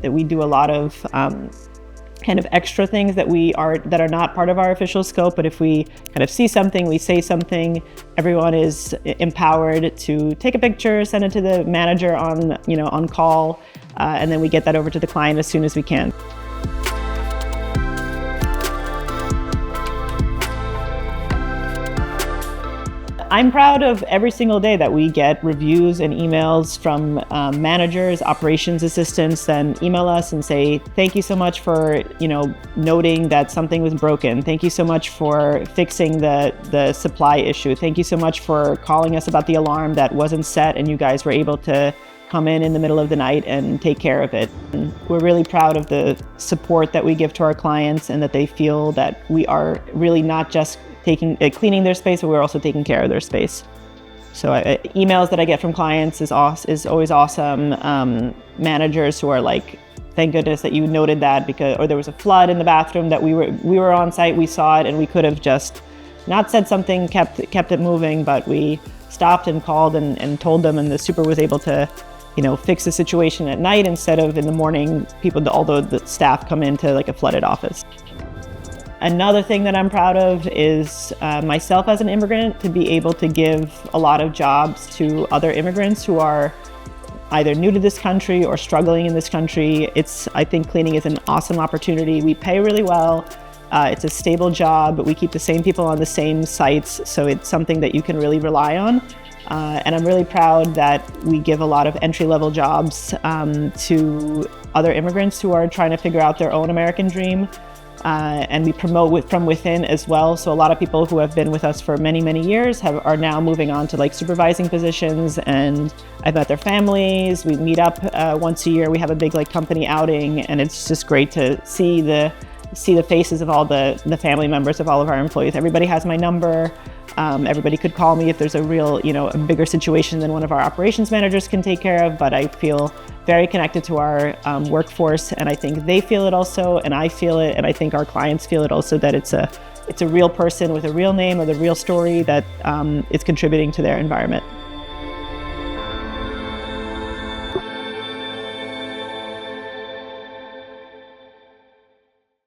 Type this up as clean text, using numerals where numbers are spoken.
that we do a lot of kind of extra things that are not part of our official scope, but if we kind of see something, we say something, everyone is empowered to take a picture, send it to the manager on call, and then we get that over to the client as soon as we can. I'm proud of every single day that we get reviews and emails from managers, operations assistants, then email us and say, thank you so much for noting that something was broken. Thank you so much for fixing the supply issue. Thank you so much for calling us about the alarm that wasn't set and you guys were able to come in the middle of the night and take care of it. And we're really proud of the support that we give to our clients and that they feel that we are really not just cleaning their space, but we're also taking care of their space. So emails that I get from clients is always awesome. Managers who are like, thank goodness that you noted that, or there was a flood in the bathroom that we were on site, we saw it, and we could have just not said something, kept it moving, but we stopped and called and told them, and the super was able to fix the situation at night instead of in the morning, although the staff come into like a flooded office. Another thing that I'm proud of is myself as an immigrant, to be able to give a lot of jobs to other immigrants who are either new to this country or struggling in this country. I think cleaning is an awesome opportunity. We pay really well. It's a stable job. We keep the same people on the same sites, so it's something that you can really rely on. And I'm really proud that we give a lot of entry-level jobs to other immigrants who are trying to figure out their own American dream. And we promote from within as well. So a lot of people who have been with us for many, many years are now moving on to like supervising positions, and I've met their families. We meet up once a year. We have a big like company outing, and it's just great to see the faces of all the family members of all of our employees. Everybody has my number. Everybody could call me if there's a real, a bigger situation than one of our operations managers can take care of, but I feel very connected to our workforce, and I think they feel it also, and I feel it, and I think our clients feel it also, that it's a real person with a real name or the real story that is contributing to their environment.